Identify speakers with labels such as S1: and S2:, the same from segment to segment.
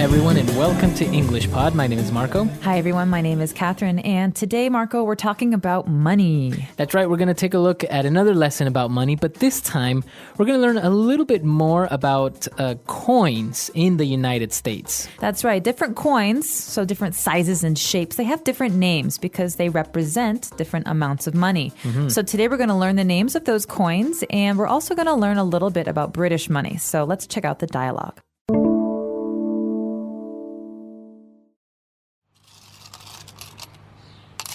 S1: everyone, and welcome to English Pod. My name is Marco.
S2: Hi, everyone. My name is Catherine. And today, Marco, we're talking about money.
S1: That's right. We're going to take a look at another lesson about money, but this time we're going to learn a little bit more about coins in the United States.
S2: That's right. Different coins, so different sizes and shapes, they have different names because they represent different amounts of money. So today we're going to learn the names of those coins, and we're also going to learn a little bit about British money. So let's check out the dialogue.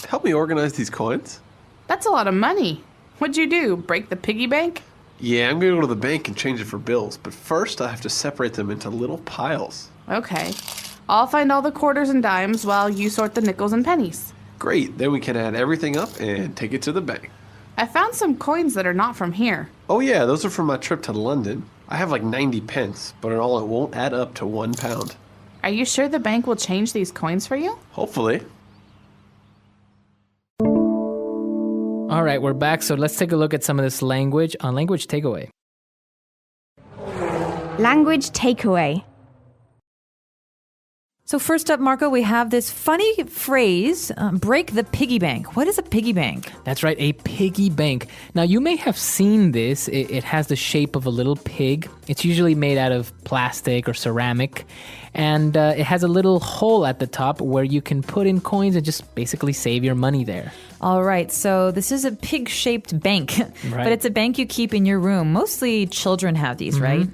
S3: Help me organize these coins.
S4: That's a lot of money. What'd you do, break the piggy bank?
S3: Yeah, I'm going to go to the bank and change it for bills, but first I have to separate them into little piles.
S4: Okay. I'll find all the quarters and dimes while you sort the nickels and pennies.
S3: Great, then we can add everything up and take it to the bank.
S4: I found some coins that are not from here.
S3: Oh yeah, those are from my trip to London. I have like 90 pence, but in all it won't add up to £1.
S4: Are you sure the bank will change these coins for you?
S3: Hopefully.
S1: All right, we're back, so let's take a look at some of this language on Language Takeaway.
S5: Language takeaway.
S2: So first up, Marco, we have this funny phrase, break the piggy bank. What is a piggy bank?
S1: That's right, a piggy bank. Now, you may have seen this. It has the shape of a little pig. It's usually made out of plastic or ceramic. And it has a little hole at the top where you can put in coins and just basically save your money there.
S2: All right, so this is a pig-shaped bank,
S1: Right.
S2: but it's a bank you keep in your room. Mostly children have these, right?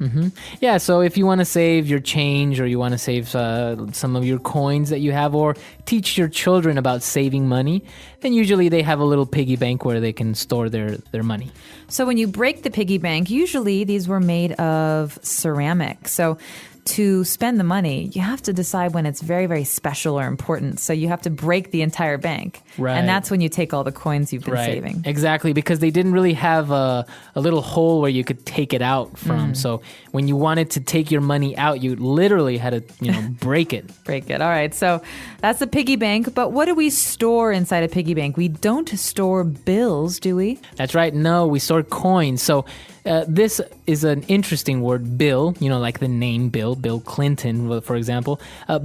S1: Yeah, so if you want to save your change or you want to save some of your coins that you have or teach your children about saving money, then usually they have a little piggy bank where they can store their money.
S2: So when you break the piggy bank, usually these were made of ceramic. So to spend the money, you have to decide when it's very, very special or important. So you have to break the entire bank.
S1: Right.
S2: And that's when you take all the coins you've been saving.
S1: Exactly, because they didn't really have a little hole where you could take it out from. So when you wanted to take your money out, you literally had to, break it.
S2: Break it. All right. So that's the piggy bank. But what do we store inside a piggy bank? We don't store bills, do we?
S1: That's right. No, we store coins. So this is an interesting word, bill, like the name Bill Clinton, for example.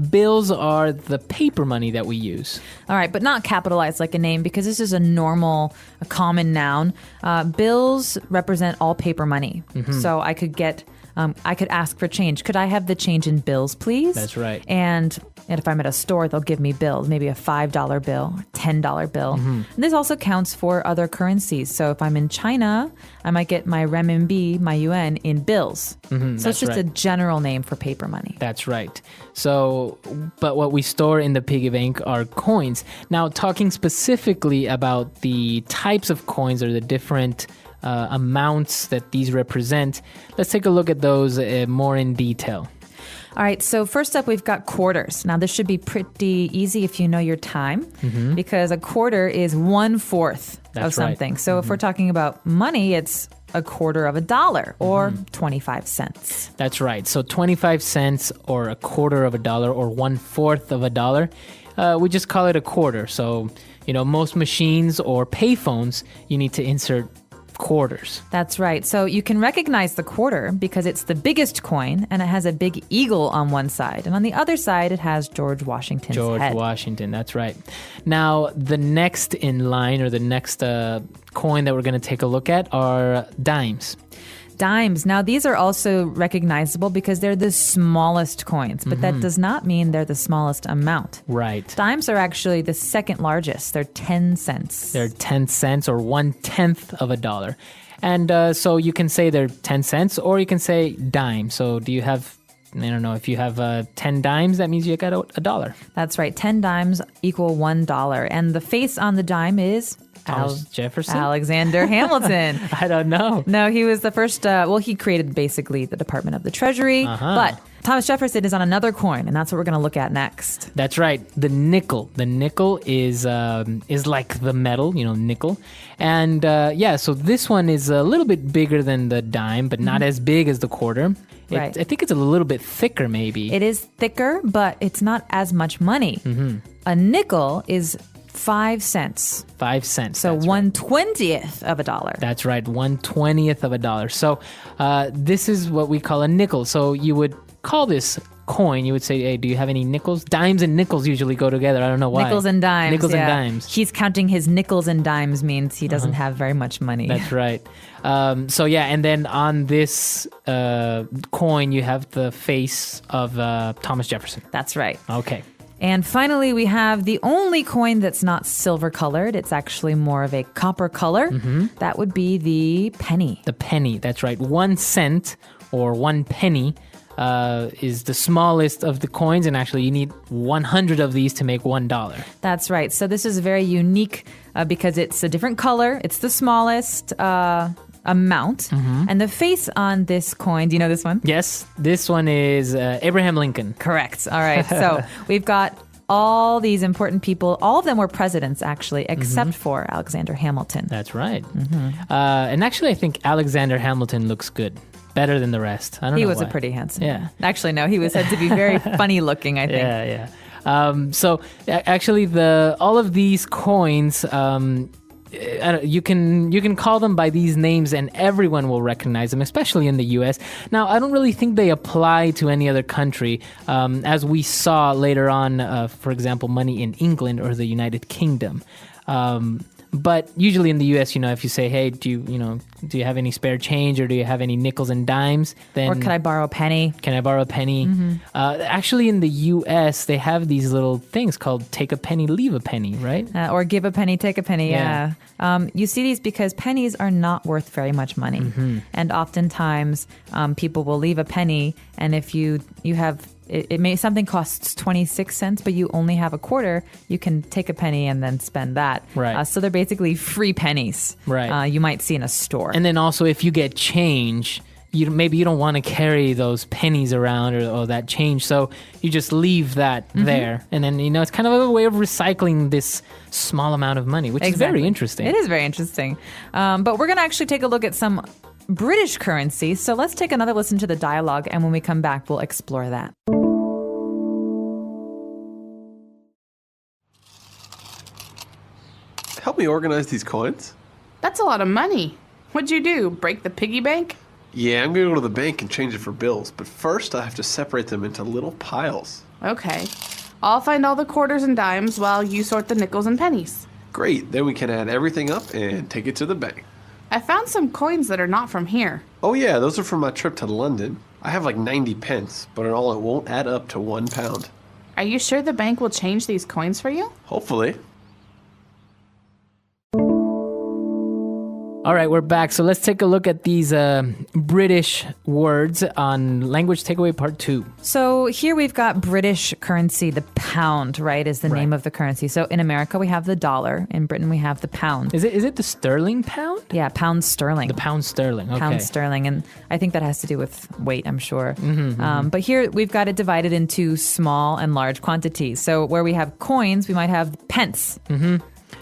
S1: Bills are the paper money that we use.
S2: All right, but not capitalized like a name because this is a common noun. Bills represent all paper money. So I could ask for change. Could I have the change in bills, please?
S1: That's right.
S2: And if I'm at a store, they'll give me bills, maybe a $5 bill, or $10 bill. And this also counts for other currencies. So if I'm in China, I might get my renminbi, my yuan, in bills. So it's just a general name for paper money.
S1: That's right. So, but what we store in the piggy bank are coins. Now, talking specifically about the types of coins or the different amounts that these represent, let's take a look at those more in detail.
S2: All right, so first up, we've got quarters. Now, this should be pretty easy if you know your time, because a quarter is 1/4 of something. So if we're talking about money, it's a quarter of a dollar or 25 cents.
S1: That's right. So 25 cents or a quarter of a dollar or 1/4 of a dollar, we just call it a quarter. So, most machines or payphones, you need to insert quarters.
S2: That's right. So you can recognize the quarter because it's the biggest coin and it has a big eagle on one side. And on the other side, it has George Washington's head.
S1: George Washington, that's right. Now, the next in line or the next coin that we're going to take a look at are dimes.
S2: Dimes. Now, these are also recognizable because they're the smallest coins, but that does not mean they're the smallest amount.
S1: Right.
S2: Dimes are actually the second largest. They're 10 cents.
S1: They're 10 cents or 1/10 of a dollar. And so you can say they're 10 cents or you can say dime. So do you have, I don't know, if you have 10 dimes, that means you got a dollar.
S2: That's right. 10 dimes equal $1. And the face on the dime is
S1: Thomas Jefferson?
S2: Alexander Hamilton.
S1: I don't know.
S2: No, he was the first, he created basically the Department of the Treasury, but Thomas Jefferson is on another coin, and that's what we're going to look at next.
S1: That's right, the nickel. The nickel is like the metal, nickel. And so this one is a little bit bigger than the dime, but not as big as the quarter.
S2: Right.
S1: I think it's a little bit thicker, maybe.
S2: It is thicker, but it's not as much money. A nickel is 5 cents.
S1: 5 cents.
S2: So 1/20th of a dollar.
S1: That's right, 1/20th of a dollar. So this is what we call a nickel. So you would call this coin, you would say, hey, do you have any nickels? Dimes and nickels usually go together. I don't know why.
S2: Nickels and dimes.
S1: Nickels and dimes.
S2: He's counting his nickels and dimes means he doesn't have very much money.
S1: That's right. And then on this coin, you have the face of Thomas Jefferson.
S2: That's right.
S1: Okay.
S2: And finally, we have the only coin that's not silver colored. It's actually more of a copper color. That would be the penny.
S1: The penny, that's right. 1 cent or 1 penny is the smallest of the coins, and actually you need 100 of these to make $1.
S2: That's right. So this is very unique because it's a different color. It's the smallest amount. And the face on this coin, do you know this one?
S1: Yes, this one is Abraham Lincoln.
S2: Correct. All right. So we've got all these important people. All of them were presidents, actually, except for Alexander Hamilton.
S1: That's right. And actually, I think Alexander Hamilton looks good. Better than the rest. I don't know.
S2: He was
S1: why.
S2: a pretty handsome
S1: Yeah.
S2: man. Actually, no, he was said to be very funny looking, I think.
S1: Yeah. So actually, all of these coins, you can call them by these names, and everyone will recognize them, especially in the U.S. Now, I don't really think they apply to any other country, as we saw later on. For example, money in England or the United Kingdom. But usually in the U.S., if you say, "Hey, do you have any spare change, or do you have any nickels and dimes?" Then,
S2: or can I borrow a penny?
S1: Can I borrow a penny? Actually, in the U.S., they have these little things called "take a penny, leave a penny," right?
S2: Or give a penny, take a penny.
S1: Yeah.
S2: You see these because pennies are not worth very much money, and oftentimes people will leave a penny, and if you have. Something costs 26 cents, but you only have a quarter, you can take a penny and then spend that.
S1: Right.
S2: So they're basically free pennies.
S1: Right.
S2: You might see in a store.
S1: And then also, if you get change, maybe you don't want to carry those pennies around or that change, so you just leave that there. And then, it's kind of a way of recycling this small amount of money, which is very interesting.
S2: It is very interesting. But we're going to actually take a look at some British currency. So let's take another listen to the dialogue, and when we come back, we'll explore that.
S3: Help me organize these coins.
S4: That's a lot of money. What'd you do? Break the piggy bank?
S3: Yeah, I'm going to go to the bank and change it for bills, but first I have to separate them into little piles.
S4: Okay. I'll find all the quarters and dimes while you sort the nickels and pennies.
S3: Great, then we can add everything up and take it to the bank.
S4: I found some coins that are not from here.
S3: Oh yeah, those are from my trip to London. I have like 90 pence, but in all it won't add up to £1.
S4: Are you sure the bank will change these coins for you?
S3: Hopefully.
S1: All right, we're back. So let's take a look at these British words on Language Takeaway Part 2.
S2: So here we've got British currency. The pound, right, is the name of the currency. So in America, we have the dollar. In Britain, we have the pound.
S1: Is it the sterling pound?
S2: Yeah, pound sterling.
S1: The pound sterling, okay.
S2: Pound sterling. And I think that has to do with weight, I'm sure. But here we've got it divided into small and large quantities. So where we have coins, we might have pence.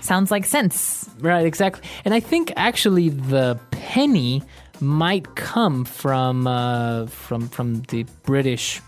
S2: Sounds like cents.
S1: Right, exactly. And I think actually the penny might come from the British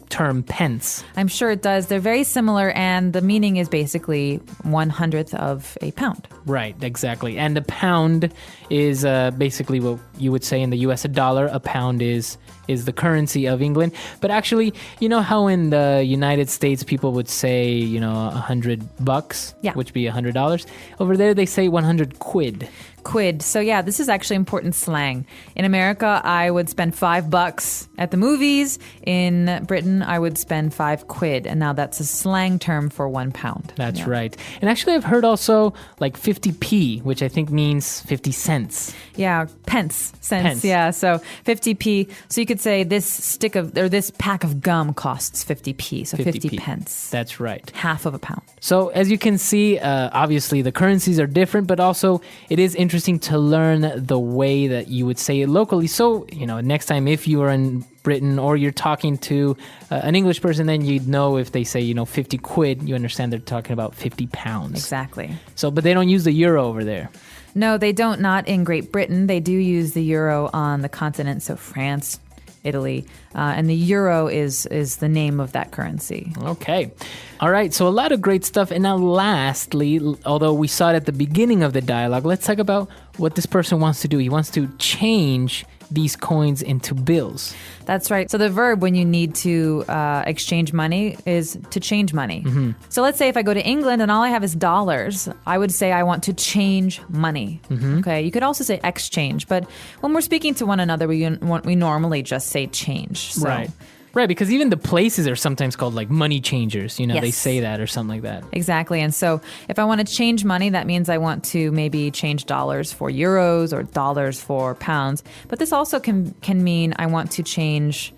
S1: term pence.
S2: I'm sure it does. They're very similar, and the meaning is basically 1/100th of a pound.
S1: Right, exactly. And a pound is basically what you would say in the U.S. a dollar. A pound is the currency of England. But actually, you know how in the United States people would say, $100,
S2: Yeah.
S1: which would be $100? Over there they say 100 quid.
S2: Quid. So yeah, this is actually important slang. In America, I would spend $5 at the movies. In Britain, I would spend 5 quid. And now that's a slang term for £1.
S1: That's right. And actually I've heard also like 50p, which I think means 50 cents.
S2: Yeah, cents.
S1: Pence.
S2: Yeah, so 50p. So you could say this pack of gum costs 50p. So 50 pence.
S1: That's right.
S2: Half of a pound.
S1: So as you can see, obviously the currencies are different, but also it is interesting to learn the way that you would say it locally. So, next time if you are in Britain or you're talking to an English person, then you'd know if they say, 50 quid, you understand they're talking about 50 pounds.
S2: Exactly.
S1: So, but they don't use the euro over there.
S2: No, they don't. Not in Great Britain. They do use the euro on the continent. So France, Italy, and the euro is the name of that currency.
S1: Okay. All right. So a lot of great stuff. And now lastly, although we saw it at the beginning of the dialogue, let's talk about what this person wants to do. He wants to change these coins into bills.
S2: That's right. So the verb when you need to exchange money is to change money. So let's say if I go to England and all I have is dollars, I would say I want to change money. Okay. You could also say exchange, but when we're speaking to one another, we normally just say change. So.
S1: Right, because even the places are sometimes called like money changers. You know,
S2: Yes.
S1: they say that or something like that.
S2: Exactly. And so if I want to change money, that means I want to maybe change dollars for euros or dollars for pounds. But this also can mean I want to change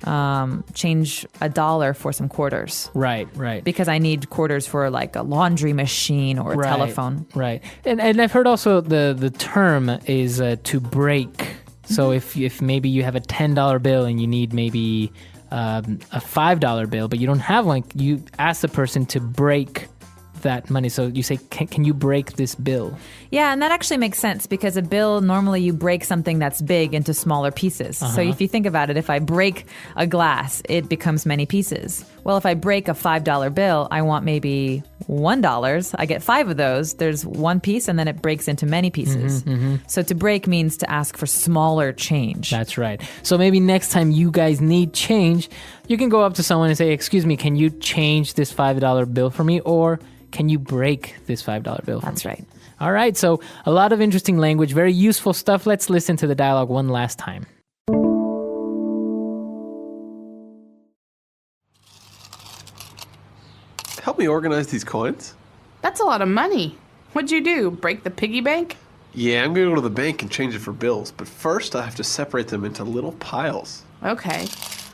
S2: a dollar for some quarters.
S1: Right.
S2: Because I need quarters for like a laundry machine or a telephone.
S1: Right. And I've heard also the term is to break. So if maybe you have a $10 bill and you need maybe a $5 bill, but you don't have one, you ask the person to break that money. So you say, can you break this bill?
S2: Yeah, and that actually makes sense because a bill, normally you break something that's big into smaller pieces. So if you think about it, if I break a glass, it becomes many pieces. Well, if I break a $5 bill, I want maybe $1. I get 5 of those. There's one piece and then it breaks into many pieces. So to break means to ask for smaller change.
S1: That's right. So maybe next time you guys need change, you can go up to someone and say, excuse me, can you change this $5 bill for me? Or can you break this $5 bill for me?
S2: That's right.
S1: All right. So a lot of interesting language, very useful stuff. Let's listen to the dialogue one last time.
S3: Help me organize these coins.
S4: That's a lot of money. What'd you do? Break the piggy bank?
S3: Yeah, I'm going to go to the bank and change it for bills, but first I have to separate them into little piles.
S4: Okay.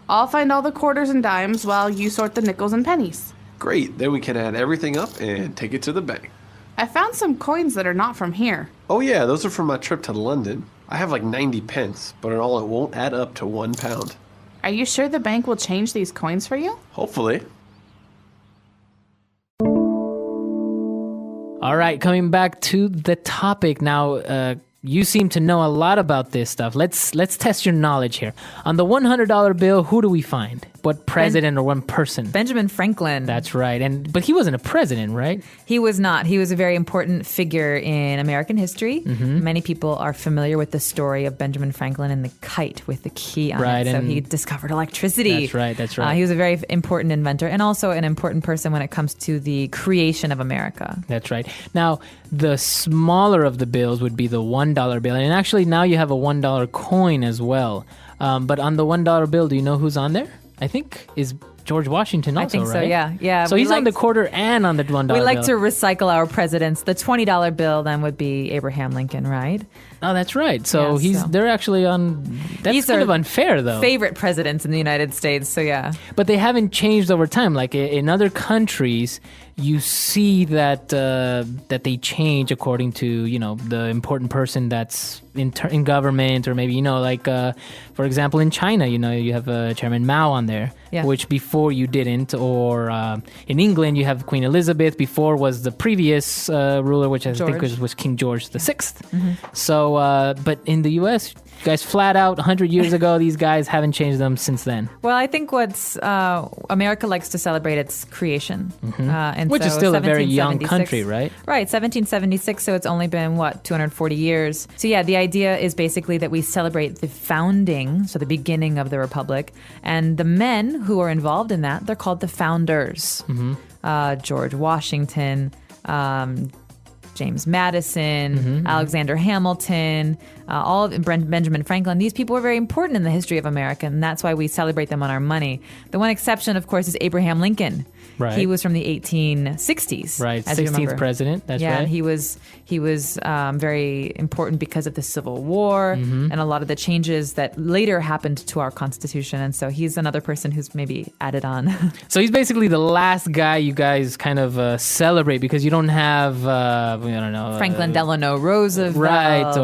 S4: I'll find all the quarters and dimes while you sort the nickels and pennies.
S3: Great, then we can add everything up and take it to the bank.
S4: I found some coins that are not from here.
S3: Oh yeah, those are from my trip to London. I have like 90 pence, but in all it won't add up to £1.
S4: Are you sure the bank will change these coins for you?
S3: Hopefully.
S1: All right, coming back to the topic now. You seem to know a lot about this stuff. Let's test your knowledge here. On the $100 bill, who do we find? What president or one person?
S2: Benjamin Franklin.
S1: That's right. But he wasn't a president, right?
S2: He was not. He was a very important figure in American history. Many people are familiar with the story of Benjamin Franklin and the kite with the key on it. So he discovered electricity.
S1: That's right.
S2: He was a very important inventor and also an important person when it comes to the creation of America.
S1: That's right. Now, the smaller of the bills would be the $1 bill. And actually, now you have a $1 coin as well. But on the $1 bill, do you know who's on there? I think is George Washington also,
S2: I think so,
S1: right?
S2: yeah.
S1: So he's on the quarter and on the $1 bill.
S2: We like to recycle our presidents. The $20 bill then would be Abraham Lincoln, right?
S1: Oh, that's right. So they're actually on. That's kind of unfair, though.
S2: Favorite presidents in the United States. So yeah,
S1: but they haven't changed over time. Like in other countries, you see that that they change according to the important person that's in government, or maybe like for example in China, you have Chairman Mao on there, which before you didn't, or in England you have Queen Elizabeth. Before was the previous ruler, which I think was King George VI. So, but in the U.S., guys, flat out, 100 years ago, these guys haven't changed them since then.
S2: Well, I think America likes to celebrate its creation. And
S1: which is still a very young country, right?
S2: Right, 1776, so it's only been, 240 years. So yeah, the idea is basically that we celebrate the founding, so the beginning of the Republic, and the men who are involved in that, they're called the founders. George Washington, James Madison, Alexander Hamilton, all of Benjamin Franklin. These people were very important in the history of America, and that's why we celebrate them on our money. The one exception, of course, is Abraham Lincoln.
S1: Right.
S2: He was from the 1860s.
S1: Right, 16th president. That's right.
S2: Yeah, he was very important because of the Civil War and a lot of the changes that later happened to our Constitution. And so he's another person who's maybe added on.
S1: So he's basically the last guy you guys kind of celebrate, because you don't have,
S2: Franklin Delano Roosevelt.
S1: Right,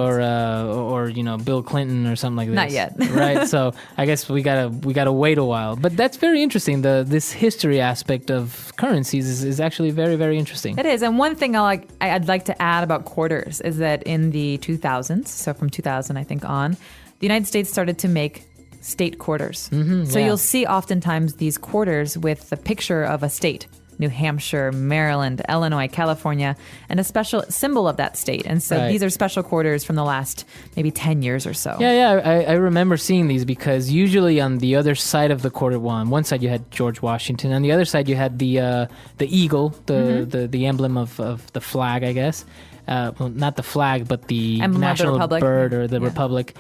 S1: or Bill Clinton or something like this.
S2: Not yet.
S1: Right, so I guess we gotta wait a while. But that's very interesting. This history aspect of currencies is actually very, very interesting.
S2: It is. And one thing I'd like to add about quarters is that in the 2000s, so from 2000 I think on, the United States started to make state quarters. So you'll see oftentimes these quarters with the picture of a state. New Hampshire, Maryland, Illinois, California, and a special symbol of that state. And so these are special quarters from the last maybe 10 years or so.
S1: I remember seeing these because usually on the other side of the quarter, on one side you had George Washington, on the other side you had the eagle, the emblem of the flag, I guess. Well, not the flag, but the
S2: emblem
S1: national
S2: of the
S1: bird or the republic.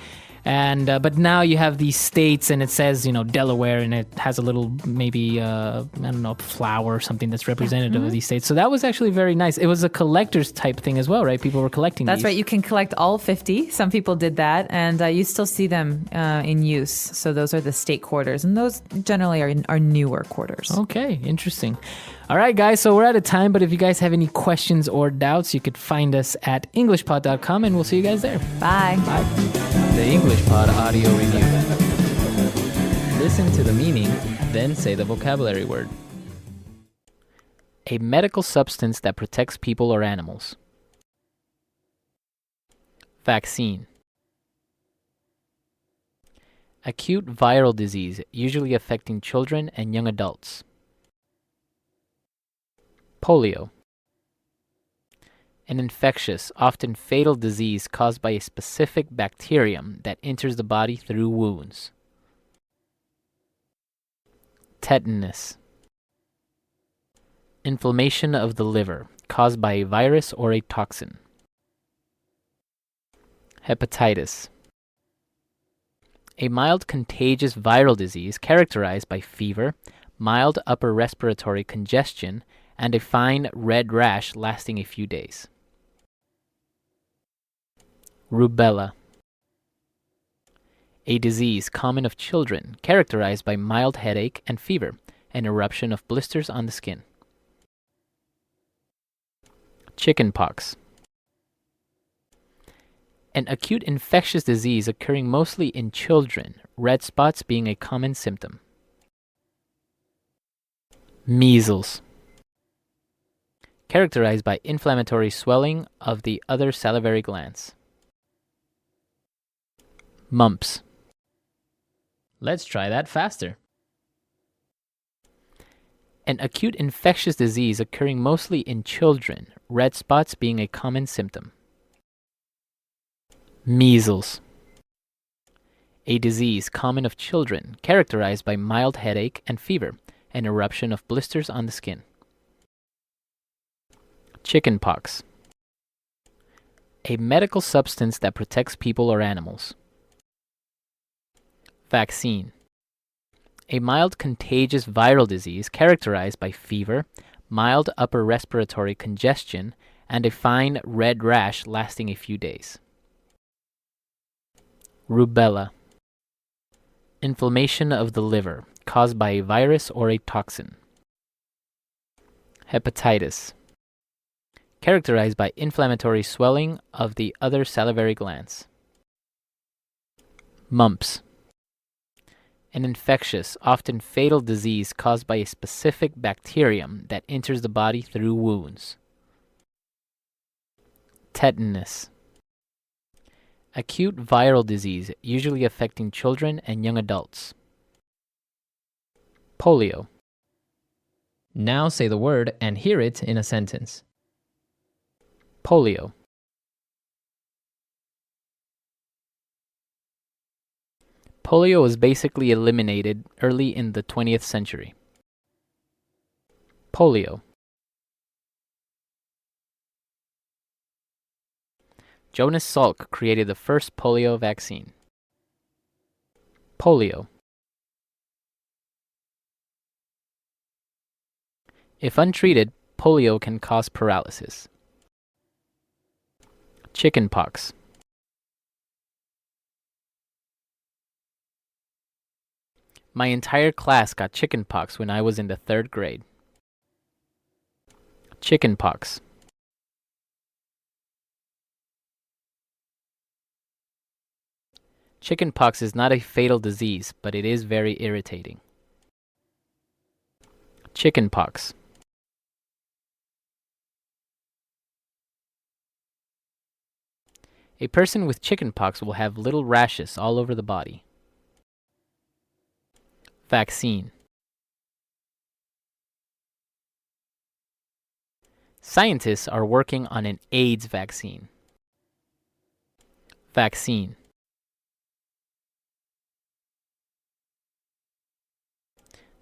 S1: And but now you have these states, and it says Delaware, and it has a little maybe I don't know, flower or something that's representative of these states. So that was actually very nice. It was a collector's type thing as well, right? People were collecting
S2: That's
S1: these.
S2: right. You can collect all 50. Some people did that, and you still see them in use. So those are the state quarters, and those generally are newer quarters.
S1: Okay, interesting. All right, guys, so we're out of time, but if you guys have any questions or doubts, you could find us at englishpod.com, and we'll see you guys there.
S2: Bye.
S1: Bye. The English Pod Audio Review. Listen to the meaning, then say the vocabulary word. A medical substance that protects people or animals. Vaccine. Acute viral disease, usually affecting children and young adults. Polio. An infectious, often fatal disease caused by a specific bacterium that enters the body through wounds. Tetanus. Inflammation of the liver caused by a virus or a toxin. Hepatitis. A mild contagious viral disease characterized by fever, mild upper respiratory congestion, and a fine red rash lasting a few days. Rubella. A disease common of children, characterized by mild headache and fever, and eruption of blisters on the skin. Chickenpox. An acute infectious disease occurring mostly in children, red spots being a common symptom. Measles. Characterized by inflammatory swelling of the other salivary glands. Mumps. Let's try that faster. An acute infectious disease occurring mostly in children, red spots being a common symptom. Measles. A disease common of children, characterized by mild headache and fever, and eruption of blisters on the skin. Chickenpox. A medical substance that protects people or animals. Vaccine. A mild contagious viral disease characterized by fever, mild upper respiratory congestion, and a fine red rash lasting a few days. Rubella. Inflammation of the liver caused by a virus or a toxin. Hepatitis. Characterized by inflammatory swelling of the other salivary glands. Mumps. An infectious, often fatal disease caused by a specific bacterium that enters the body through wounds. Tetanus. Acute viral disease, usually affecting children and young adults. Polio. Now say the word and hear it in a sentence. Polio. Polio was basically eliminated early in the 20th century. Polio. Jonas Salk created the first polio vaccine. Polio. If untreated, polio can cause paralysis. Chickenpox. My entire class got chickenpox when I was in the 3rd grade. Chickenpox. Chickenpox is not a fatal disease, but it is very irritating. Chickenpox. A person with chickenpox will have little rashes all over the body. Vaccine. Scientists are working on an AIDS vaccine. Vaccine.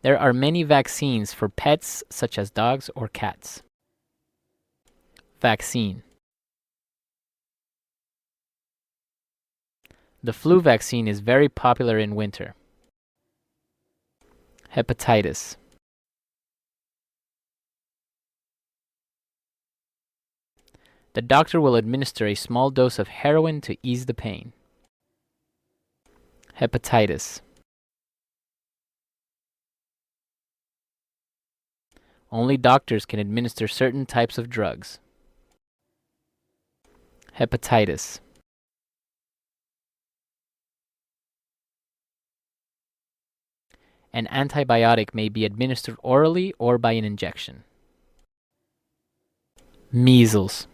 S1: There are many vaccines for pets such as dogs or cats. Vaccine. The flu vaccine is very popular in winter. Hepatitis. The doctor will administer a small dose of heroin to ease the pain. Hepatitis. Only doctors can administer certain types of drugs. Hepatitis. An antibiotic may be administered orally or by an injection. Measles.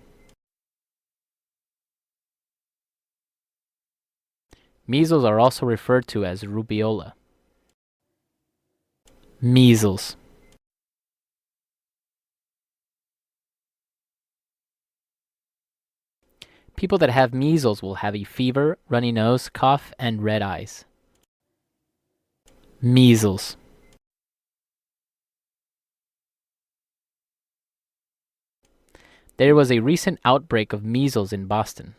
S1: Measles are also referred to as rubeola. Measles. People that have measles will have a fever, runny nose, cough, and red eyes. Measles. There was a recent outbreak of measles in Boston.